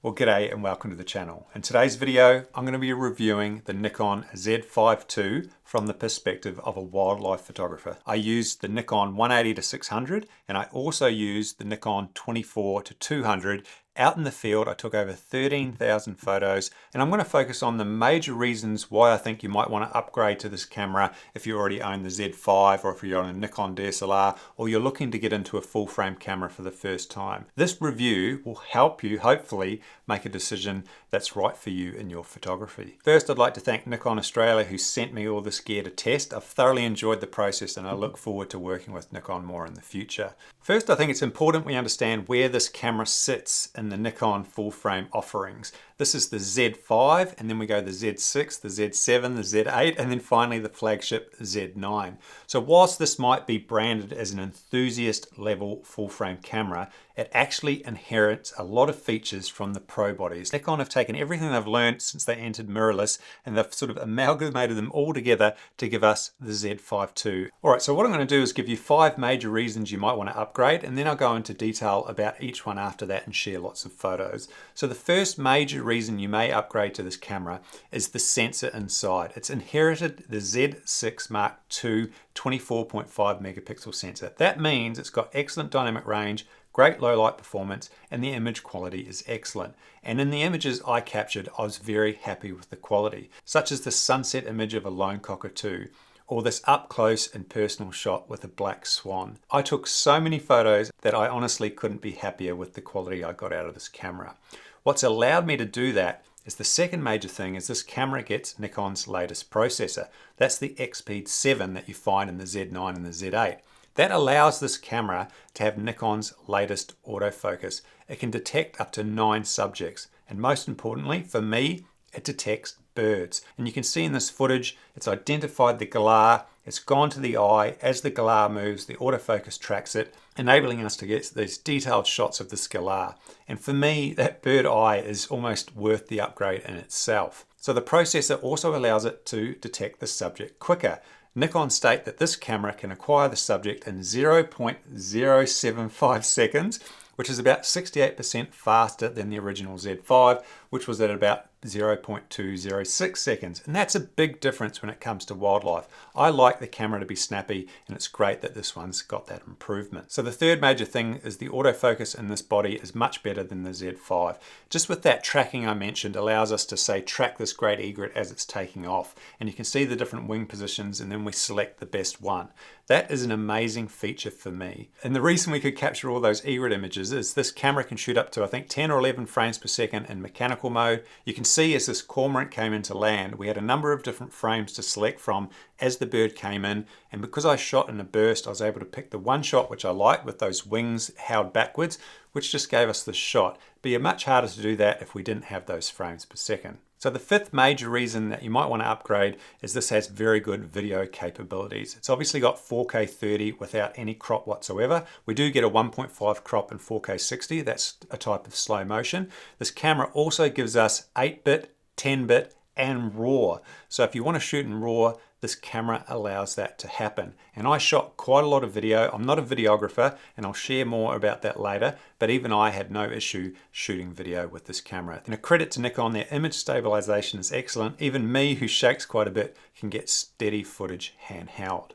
Well, g'day and welcome to the channel. In today's video, I'm going to be reviewing the Nikon Z5II from the perspective of a wildlife photographer. I used the Nikon 180-600 and I also used the Nikon 24-200 out in the field. I took over 13,000 photos and I'm going to focus on the major reasons why I think you might want to upgrade to this camera if you already own the Z5 or if you're on a Nikon DSLR or you're looking to get into a full frame camera for the first time. This review will help you hopefully make a decision that's right for you in your photography. First, I'd like to thank Nikon Australia who sent me all this gear to test. I've thoroughly enjoyed the process and I look forward to working with Nikon more in the future. First, I think it's important we understand where this camera sits in the Nikon full frame offerings. This is the Z5 and then we go the Z6, the Z7, the Z8 and then finally the flagship Z9. So whilst this might be branded as an enthusiast level full frame camera, it actually inherits a lot of features from the pro bodies. Nikon have taken everything they've learned since they entered mirrorless and they've sort of amalgamated them all together to give us the Z5II. Alright, so what I'm going to do is give you 5 major reasons you might want to upgrade and then I'll go into detail about each one after that and share lots of photos. So the first major reason you may upgrade to this camera is the sensor inside. It's inherited the Z6 Mark II 24.5 megapixel sensor. That means it's got excellent dynamic range, great low light performance, and the image quality is excellent. And in the images I captured, I was very happy with the quality, such as the sunset image of a lone cockatoo, or this up close and personal shot with a black swan. I took so many photos that I honestly couldn't be happier with the quality I got out of this camera. What's allowed me to do that is the second major thing is this camera gets Nikon's latest processor. That's the XP7 that you find in the Z9 and the Z8. That allows this camera to have Nikon's latest autofocus. It can detect up to 9 subjects. And most importantly, for me, it detects birds. And you can see in this footage, it's identified the galah, it's gone to the eye. As the galah moves, the autofocus tracks it, enabling us to get these detailed shots of this galah. And for me, that bird eye is almost worth the upgrade in itself. So the processor also allows it to detect the subject quicker. Nikon state that this camera can acquire the subject in 0.075 seconds, which is about 68% faster than the original Z5, which was at about 0.206 seconds. And that's a big difference when it comes to wildlife. I like the camera to be snappy and it's great that this one's got that improvement. So the third major thing is the autofocus in this body is much better than the Z5. Just with that tracking I mentioned allows us to say track this great egret as it's taking off. And you can see the different wing positions and then we select the best one. That is an amazing feature for me. And the reason we could capture all those egret images is this camera can shoot up to I think 10 or 11 frames per second in mechanical mode. You can see as this cormorant came into land, we had a number of different frames to select from as the bird came in. And because I shot in a burst, I was able to pick the one shot which I liked with those wings held backwards, which just gave us this shot. It'd be much harder to do that if we didn't have those frames per second. So the fifth major reason that you might want to upgrade is this has very good video capabilities. It's obviously got 4K 30 without any crop whatsoever. We do get a 1.5 crop in 4K 60. That's a type of slow motion. This camera also gives us 8-bit, 10-bit, and RAW. So if you want to shoot in RAW, this camera allows that to happen. And I shot quite a lot of video. I'm not a videographer and I'll share more about that later, but even I had no issue shooting video with this camera. And a credit to Nikon, their image stabilization is excellent. Even me, who shakes quite a bit, can get steady footage handheld.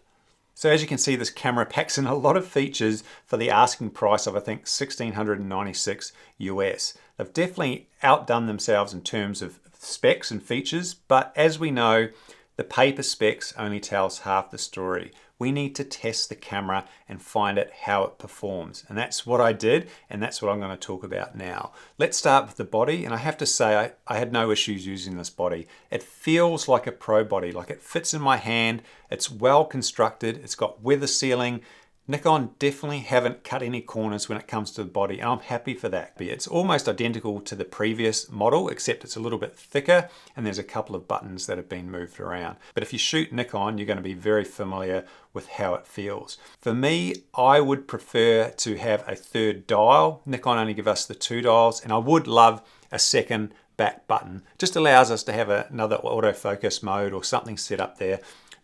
So as you can see, this camera packs in a lot of features for the asking price of I think $1,696 US. They've definitely outdone themselves in terms of specs and features, but as we know, the paper specs only tells half the story. We need to test the camera and find out how it performs. And that's what I did, and that's what I'm going to talk about now. Let's start with the body, and I have to say I had no issues using this body. It feels like a pro body, like it fits in my hand, it's well constructed, it's got weather sealing. Nikon definitely haven't cut any corners when it comes to the body, and I'm happy for that. It's almost identical to the previous model, except it's a little bit thicker and there's a couple of buttons that have been moved around. But if you shoot Nikon, you're going to be very familiar with how it feels. For me, I would prefer to have a third dial. Nikon only give us the 2 dials, and I would love a second back button. Just allows us to have another autofocus mode or something set up there.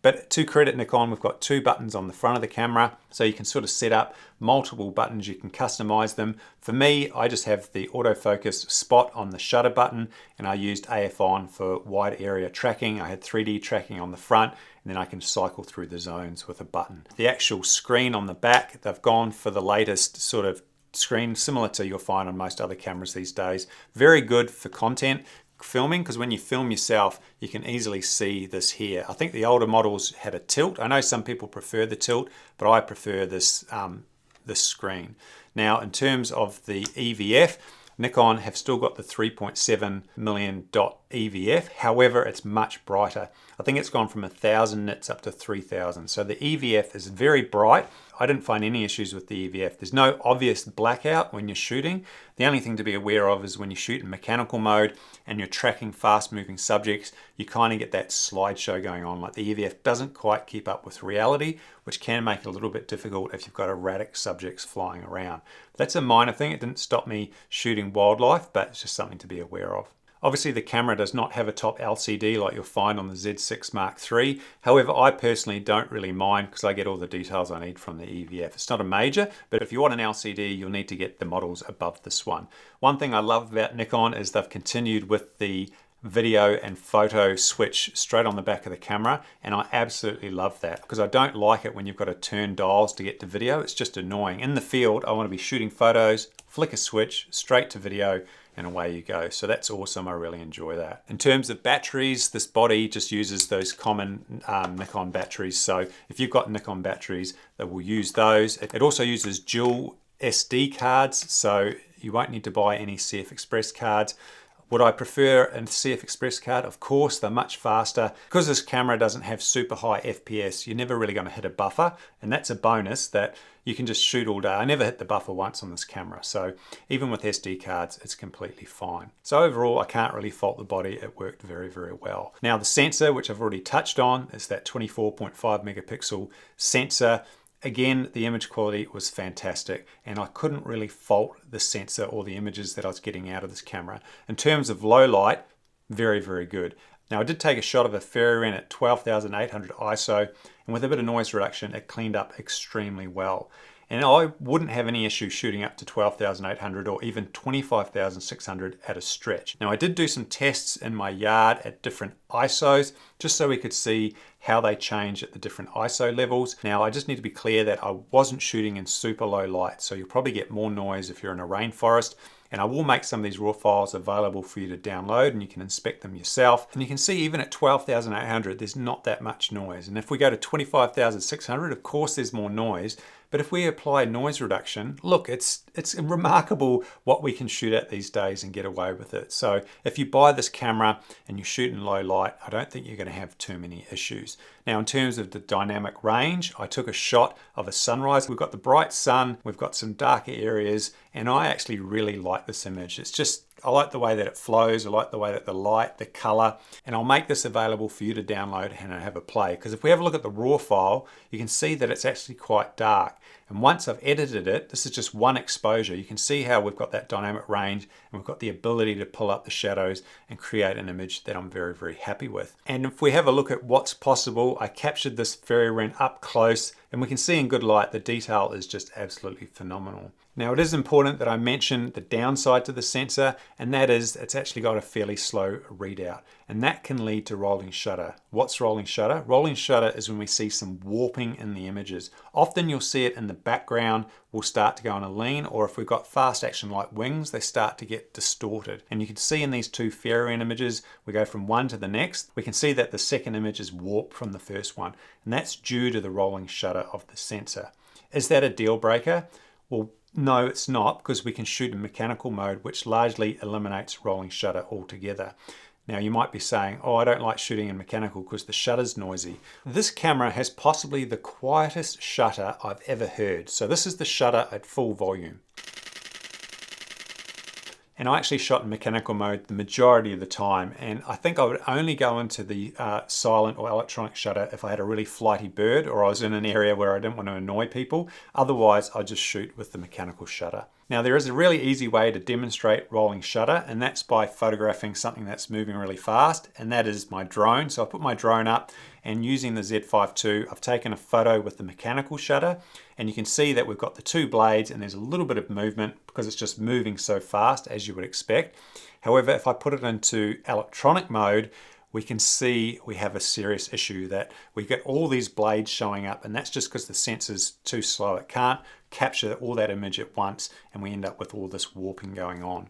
But to credit Nikon, we've got 2 buttons on the front of the camera, so you can sort of set up multiple buttons, you can customize them. For me, I just have the autofocus spot on the shutter button, and I used AF on for wide area tracking. I had 3D tracking on the front, and then I can cycle through the zones with a button. The actual screen on the back, they've gone for the latest sort of screen, similar to you'll find on most other cameras these days. Very good for content filming, because when you film yourself, you can easily see this here. I think the older models had a tilt. I know some people prefer the tilt, but I prefer this screen. Now, in terms of the EVF, Nikon have still got the 3.7 million dot EVF. However, it's much brighter. I think it's gone from 1,000 nits up to 3,000. So the EVF is very bright. I didn't find any issues with the EVF. There's no obvious blackout when you're shooting. The only thing to be aware of is when you shoot in mechanical mode and you're tracking fast moving subjects, you kind of get that slideshow going on. Like the EVF doesn't quite keep up with reality, which can make it a little bit difficult if you've got erratic subjects flying around. That's a minor thing. It didn't stop me shooting wildlife, but it's just something to be aware of. Obviously, the camera does not have a top LCD like you'll find on the Z6 Mark III. However, I personally don't really mind because I get all the details I need from the EVF. It's not a major, but if you want an LCD, you'll need to get the models above this one. One thing I love about Nikon is they've continued with the video and photo switch straight on the back of the camera, and I absolutely love that because I don't like it when you've got to turn dials to get to video. It's just annoying. In the field, I want to be shooting photos, flick a switch straight to video, and away you go. So that's awesome. I really enjoy that. In terms of batteries, this body just uses those common Nikon batteries. So if you've got Nikon batteries, they will use those. It also uses dual SD cards, so you won't need to buy any CF Express cards. Would I prefer a CF Express card? Of course, they're much faster. Because this camera doesn't have super high FPS, you're never really going to hit a buffer, and that's a bonus that you can just shoot all day. I never hit the buffer once on this camera, so even with SD cards, it's completely fine. So overall, I can't really fault the body. It worked very, very well. Now the sensor, which I've already touched on, is that 24.5 megapixel sensor. Again, the image quality was fantastic, and I couldn't really fault the sensor or the images that I was getting out of this camera. In terms of low light, very, very good. Now I did take a shot of a fairy wren at 12,800 ISO, and with a bit of noise reduction, it cleaned up extremely well. And I wouldn't have any issue shooting up to 12,800 or even 25,600 at a stretch. Now I did do some tests in my yard at different ISOs just so we could see how they change at the different ISO levels. Now I just need to be clear that I wasn't shooting in super low light, so you'll probably get more noise if you're in a rainforest. And I will make some of these raw files available for you to download, and you can inspect them yourself. And you can see even at 12,800, there's not that much noise. And if we go to 25,600, of course there's more noise. But if we apply noise reduction, look, it's remarkable what we can shoot at these days and get away with it. So if you buy this camera and you shoot in low light, I don't think you're going to have too many issues. Now, in terms of the dynamic range, I took a shot of a sunrise. We've got the bright sun, we've got some darker areas, and I actually really like this image. It's just, I like the way that it flows. I like the way that the light, the color, and I'll make this available for you to download and have a play. Because if we have a look at the raw file, you can see that it's actually quite dark. And once I've edited it, this is just one exposure. You can see how we've got that dynamic range, and we've got the ability to pull up the shadows and create an image that I'm very, very happy with. And if we have a look at what's possible, I captured this fairy wren up close, and we can see in good light, the detail is just absolutely phenomenal. Now it is important that I mention the downside to the sensor, and that is it's actually got a fairly slow readout, and that can lead to rolling shutter. What's rolling shutter? Rolling shutter is when we see some warping in the images. Often you'll see it in the background will start to go on a lean, or if we've got fast action like wings, they start to get distorted. And you can see in these two fairy wren images, we go from one to the next, we can see that the second image is warped from the first one, and that's due to the rolling shutter of the sensor. Is that a deal breaker? Well, no, it's not, because we can shoot in mechanical mode, which largely eliminates rolling shutter altogether. Now you might be saying, oh, I don't like shooting in mechanical because the shutter's noisy. This camera has possibly the quietest shutter I've ever heard. So this is the shutter at full volume. And I actually shot in mechanical mode the majority of the time, and I think I would only go into the silent or electronic shutter if I had a really flighty bird or I was in an area where I didn't want to annoy people. Otherwise, I just shoot with the mechanical shutter. Now there is a really easy way to demonstrate rolling shutter, and that's by photographing something that's moving really fast, and that is my drone. So I put my drone up, and using the Z5II, I've taken a photo with the mechanical shutter, and you can see that we've got the two blades and there's a little bit of movement because it's just moving so fast, as you would expect. However, if I put it into electronic mode, we can see we have a serious issue that we get all these blades showing up, and that's just because the sensor's too slow. It can't capture all that image at once, and we end up with all this warping going on.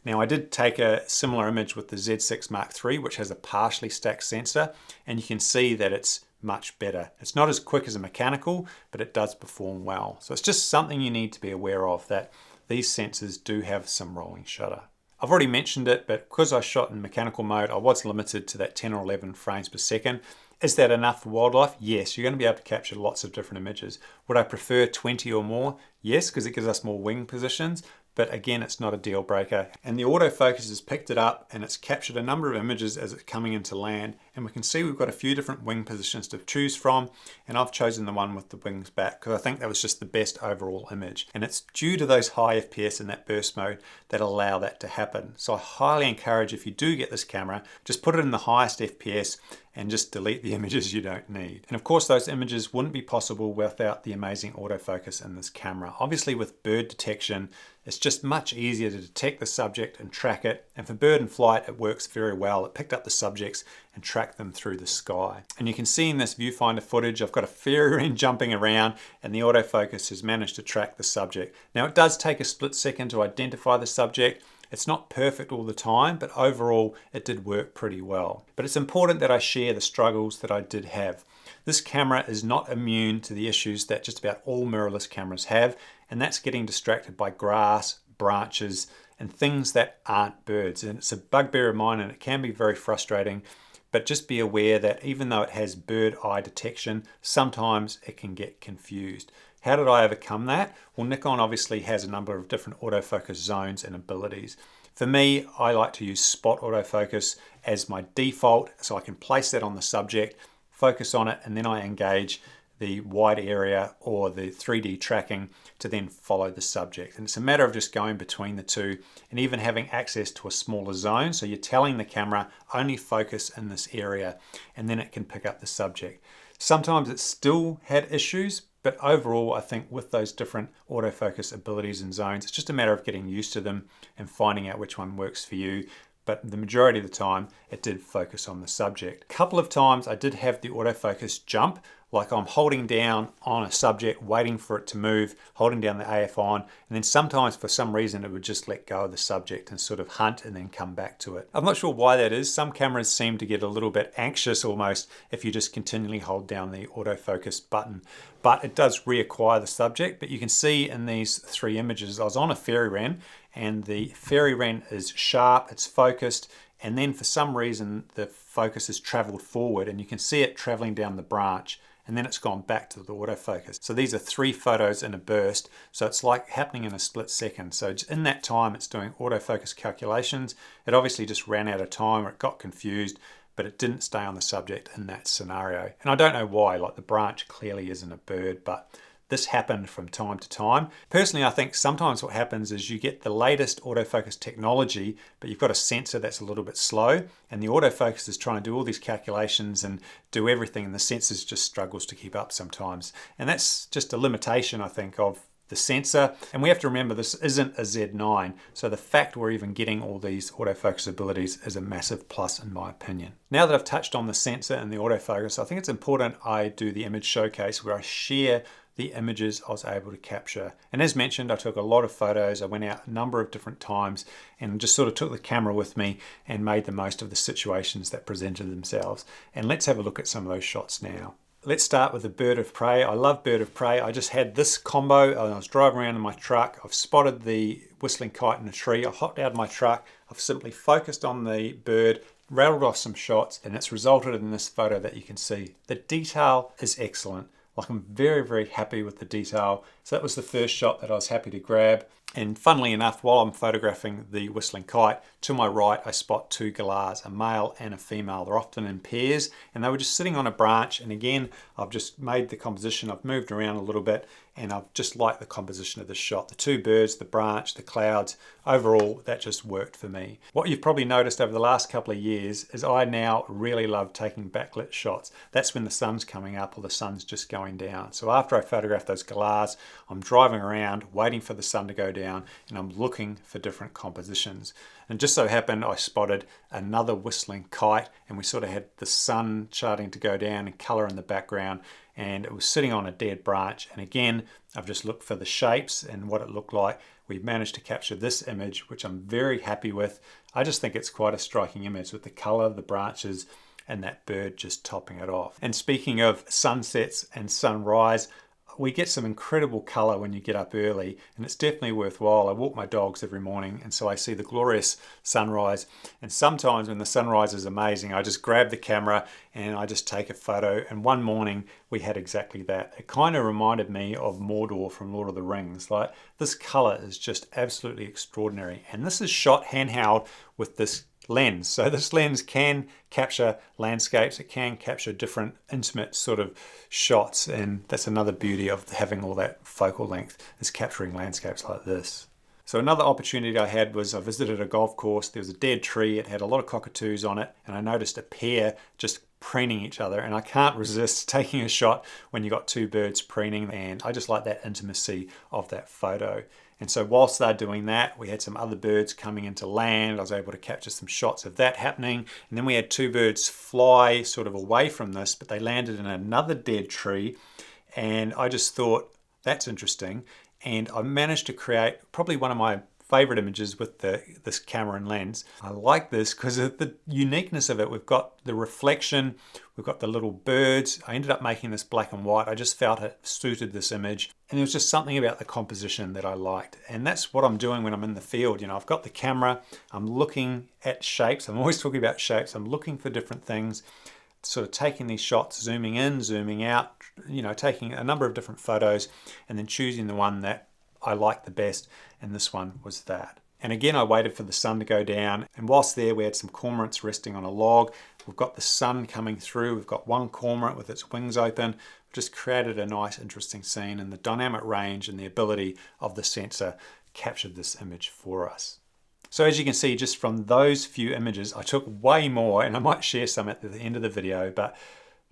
Now, I did take a similar image with the Z6 Mark III, which has a partially stacked sensor, and you can see that it's much better. It's not as quick as a mechanical, but it does perform well. So it's just something you need to be aware of, that these sensors do have some rolling shutter. I've already mentioned it, but because I shot in mechanical mode, I was limited to that 10 or 11 frames per second. Is that enough for wildlife? Yes, you're going to be able to capture lots of different images. Would I prefer 20 or more? Yes, because it gives us more wing positions, but again, it's not a deal breaker. And the autofocus has picked it up and it's captured a number of images as it's coming into land. And we can see we've got a few different wing positions to choose from. And I've chosen the one with the wings back because I think that was just the best overall image. And it's due to those high FPS in that burst mode that allow that to happen. So I highly encourage, if you do get this camera, just put it in the highest FPS and just delete the images you don't need. And of course, those images wouldn't be possible without the amazing autofocus in this camera. Obviously, with bird detection, it's just much easier to detect the subject and track it. And for bird in flight, it works very well. It picked up the subjects and tracked them through the sky. And you can see in this viewfinder footage, I've got a fairy wren jumping around, and the autofocus has managed to track the subject. Now, it does take a split second to identify the subject. It's not perfect all the time, but overall it did work pretty well. But it's important that I share the struggles that I did have. This camera is not immune to the issues that just about all mirrorless cameras have, and that's getting distracted by grass, branches, and things that aren't birds. And it's a bugbear of mine, and it can be very frustrating, but just be aware that even though it has bird eye detection, sometimes it can get confused. How did I overcome that? Well, Nikon obviously has a number of different autofocus zones and abilities. For me, I like to use spot autofocus as my default, so I can place that on the subject, focus on it, and then I engage the wide area or the 3D tracking to then follow the subject. And it's a matter of just going between the two and even having access to a smaller zone. So you're telling the camera only focus in this area, and then it can pick up the subject. Sometimes it still had issues, but overall, I think with those different autofocus abilities and zones, it's just a matter of getting used to them and finding out which one works for you. But the majority of the time, it did focus on the subject. A couple of times I did have the autofocus jump, like I'm holding down on a subject, waiting for it to move, holding down the AF on, and then sometimes for some reason it would just let go of the subject and sort of hunt and then come back to it. I'm not sure why that is. Some cameras seem to get a little bit anxious almost if you just continually hold down the autofocus button, but it does reacquire the subject. But you can see in these three images, I was on a fairy wren, and the fairy wren is sharp, it's focused, and then for some reason the focus has traveled forward and you can see it traveling down the branch, and then it's gone back to the autofocus. So these are 3 photos in a burst, so it's like happening in a split second. So in that time it's doing autofocus calculations. It obviously just ran out of time or it got confused, but it didn't stay on the subject in that scenario. And I don't know why, like the branch clearly isn't a bird, but this happened from time to time. Personally, I think sometimes what happens is you get the latest autofocus technology, but you've got a sensor that's a little bit slow, and the autofocus is trying to do all these calculations and do everything, and the sensor just struggles to keep up sometimes. And that's just a limitation, I think, of the sensor. And we have to remember this isn't a Z9, so the fact we're even getting all these autofocus abilities is a massive plus in my opinion. Now that I've touched on the sensor and the autofocus, I think it's important I do the image showcase where I share the images I was able to capture. And as mentioned, I took a lot of photos. I went out a number of different times and just sort of took the camera with me and made the most of the situations that presented themselves. And let's have a look at some of those shots now. Let's start with the bird of prey. I love bird of prey. I just had this combo. I was driving around in my truck. I've spotted the whistling kite in a tree. I hopped out of my truck. I've simply focused on the bird, rattled off some shots, and it's resulted in this photo that you can see. The detail is excellent. Like, I'm very, very happy with the detail. So that was the first shot that I was happy to grab. And funnily enough, while I'm photographing the whistling kite, to my right, I spot 2 galahs, a male and a female. They're often in pairs, and they were just sitting on a branch. And again, I've just made the composition. I've moved around a little bit, and I've just liked the composition of the shot. The two birds, the branch, the clouds, overall that just worked for me. What you've probably noticed over the last couple of years is I now really love taking backlit shots. That's when the sun's coming up or the sun's just going down. So after I photograph those galahs, I'm driving around waiting for the sun to go down and I'm looking for different compositions. And just so happened I spotted another whistling kite, and we sort of had the sun starting to go down and colour in the background, and it was sitting on a dead branch. And again, I've just looked for the shapes and what it looked like. We've managed to capture this image, which I'm very happy with. I just think it's quite a striking image with the colour, the branches, and that bird just topping it off. And speaking of sunsets and sunrise, we get some incredible colour when you get up early, and it's definitely worthwhile. I walk my dogs every morning, and so I see the glorious sunrise, and sometimes when the sunrise is amazing, I just grab the camera and I just take a photo. And one morning we had exactly that. It kind of reminded me of Mordor from Lord of the Rings. Like, this colour is just absolutely extraordinary, and this is shot handheld with this lens. So this lens can capture landscapes, it can capture different intimate sort of shots, and that's another beauty of having all that focal length, is capturing landscapes like this. So another opportunity I had was I visited a golf course. There was a dead tree, it had a lot of cockatoos on it, and I noticed a pair just preening each other, and I can't resist taking a shot when you got two birds preening, and I just like that intimacy of that photo. And so whilst they're doing that, we had some other birds coming into land. I was able to capture some shots of that happening. And then we had two birds fly sort of away from this, but they landed in another dead tree. And I just thought, that's interesting. And I managed to create probably one of my favorite images with this camera and lens. I like this because of the uniqueness of it. We've got the reflection, we've got the little birds. I ended up making this black and white. I just felt it suited this image. And there was just something about the composition that I liked. And that's what I'm doing when I'm in the field. You know, I've got the camera, I'm looking at shapes. I'm always talking about shapes. I'm looking for different things, sort of taking these shots, zooming in, zooming out, you know, taking a number of different photos and then choosing the one that I liked the best, and this one was that. And again, I waited for the sun to go down, and whilst there we had some cormorants resting on a log. We've got the sun coming through, we've got one cormorant with its wings open. We've just created a nice interesting scene, and the dynamic range and the ability of the sensor captured this image for us. So as you can see, just from those few images, I took way more, and I might share some at the end of the video, but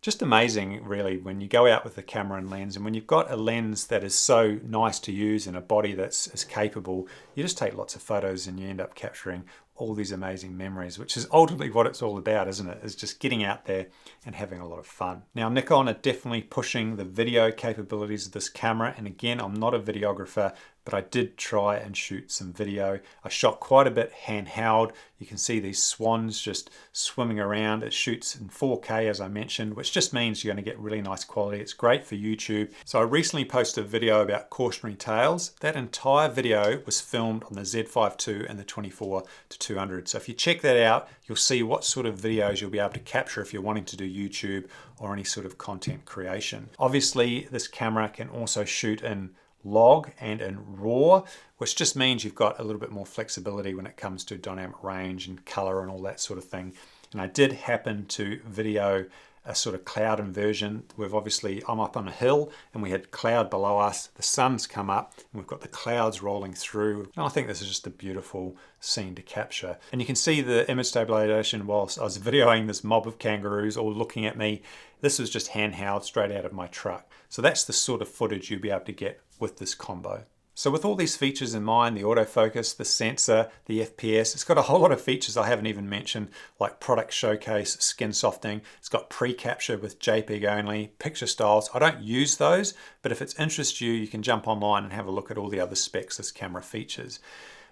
just amazing really when you go out with the camera and lens, and when you've got a lens that is so nice to use and a body that's as capable, you just take lots of photos and you end up capturing all these amazing memories, which is ultimately what it's all about, isn't it? Is just getting out there and having a lot of fun. Now, Nikon are definitely pushing the video capabilities of this camera, and again, I'm not a videographer, but I did try and shoot some video. I shot quite a bit handheld. You can see these swans just swimming around. It shoots in 4K, as I mentioned, which just means you're going to get really nice quality. It's great for YouTube. So I recently posted a video about cautionary tales. That entire video was filmed on the Z5II and the 24-200. So if you check that out, you'll see what sort of videos you'll be able to capture if you're wanting to do YouTube or any sort of content creation. Obviously, this camera can also shoot in log and in raw, which just means you've got a little bit more flexibility when it comes to dynamic range and color and all that sort of thing. And I did happen to video a sort of cloud inversion. I'm up on a hill and we had cloud below us, the sun's come up and we've got the clouds rolling through. And I think this is just a beautiful scene to capture. And you can see the image stabilization whilst I was videoing this mob of kangaroos all looking at me. This was just handheld straight out of my truck. So that's the sort of footage you'll be able to get with this combo. So with all these features in mind, the autofocus, the sensor, the FPS, it's got a whole lot of features I haven't even mentioned, like product showcase, skin softening. It's got pre-capture with JPEG only, picture styles. I don't use those, but if it interests you, you can jump online and have a look at all the other specs this camera features.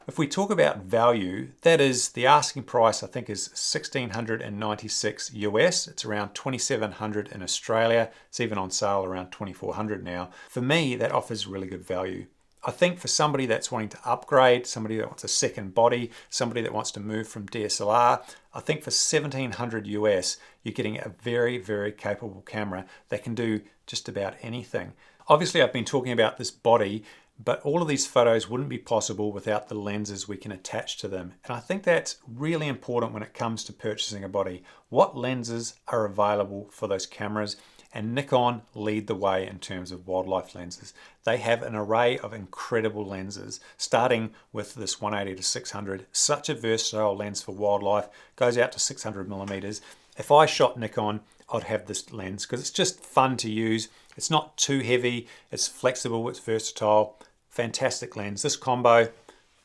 If we talk about value, that is the asking price, I think is $1,696 US. It's around $2,700 in Australia. It's even on sale around $2,400 now. For me, that offers really good value. I think for somebody that's wanting to upgrade, somebody that wants a second body, somebody that wants to move from DSLR, I think for $1,700 US, you're getting a very, very capable camera that can do just about anything. Obviously, I've been talking about this body, but all of these photos wouldn't be possible without the lenses we can attach to them. And I think that's really important when it comes to purchasing a body. What lenses are available for those cameras? and Nikon lead the way in terms of wildlife lenses. They have an array of incredible lenses, starting with this 180 to 600, such a versatile lens for wildlife, goes out to 600 millimeters. If I shot Nikon, I'd have this lens because it's just fun to use. It's not too heavy, it's flexible, it's versatile, fantastic lens. This combo,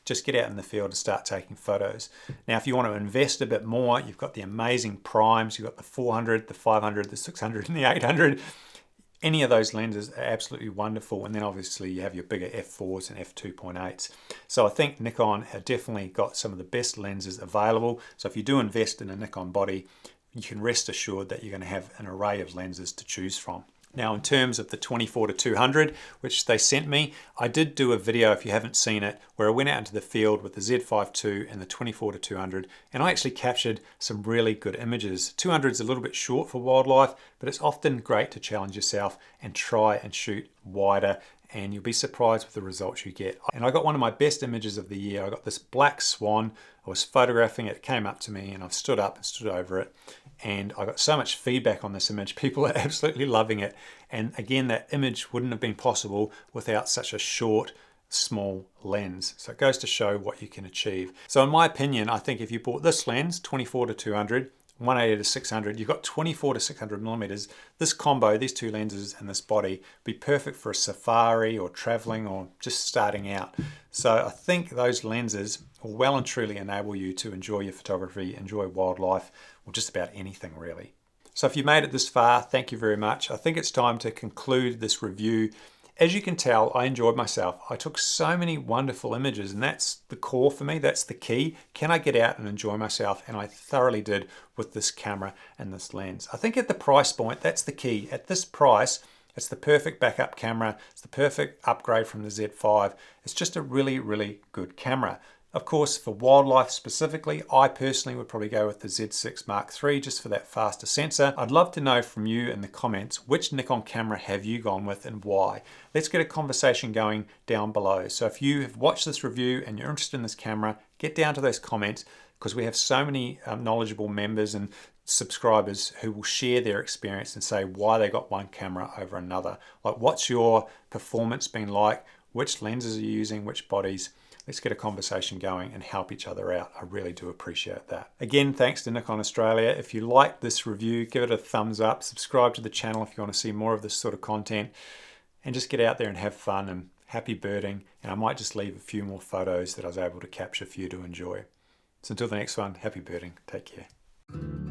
just get out in the field and start taking photos. Now, if you want to invest a bit more, you've got the amazing primes. You've got the 400, the 500, the 600, and the 800. Any of those lenses are absolutely wonderful. And then obviously you have your bigger f4s and f2.8s. So I think Nikon have definitely got some of the best lenses available. So if you do invest in a Nikon body, you can rest assured that you're going to have an array of lenses to choose from. Now, in terms of the 24 to 200, which they sent me, I did do a video, if you haven't seen it, where I went out into the field with the Z5II and the 24 to 200, and I actually captured some really good images. 200 is a little bit short for wildlife, but it's often great to challenge yourself and try and shoot wider, and you'll be surprised with the results you get. And I got one of my best images of the year. I got this black swan. I was photographing it, it came up to me, and I've stood up and stood over it. And I got so much feedback on this image. People are absolutely loving it. And again, that image wouldn't have been possible without such a short, small lens. So it goes to show what you can achieve. So in my opinion, I think if you bought this lens, 24 to 200, 180 to 600, you've got 24 to 600 millimeters. This combo, these two lenses and this body, be perfect for a safari or traveling or just starting out. So I think those lenses will well and truly enable you to enjoy your photography, enjoy wildlife, or just about anything really. So if you made it this far, thank you very much. I think it's time to conclude this review. As you can tell, I enjoyed myself. I took so many wonderful images, and that's the core for me. That's the key. Can I get out and enjoy myself? And I thoroughly did with this camera and this lens. I think at the price point, that's the key. At this price, it's the perfect backup camera. It's the perfect upgrade from the Z5. It's just a really, really good camera. Of course, for wildlife specifically, I personally would probably go with the Z6 Mark III just for that faster sensor. I'd love to know from you in the comments, which Nikon camera have you gone with and why? Let's get a conversation going down below. So if you have watched this review and you're interested in this camera, get down to those comments because we have so many knowledgeable members and subscribers who will share their experience and say why they got one camera over another. Like, what's your performance been like? Which lenses are you using? Which bodies? Let's get a conversation going and help each other out. I really do appreciate that. Again, thanks to Nikon Australia. If you liked this review, give it a thumbs up. Subscribe to the channel if you want to see more of this sort of content. And just get out there and have fun and happy birding. And I might just leave a few more photos that I was able to capture for you to enjoy. So until the next one, happy birding. Take care.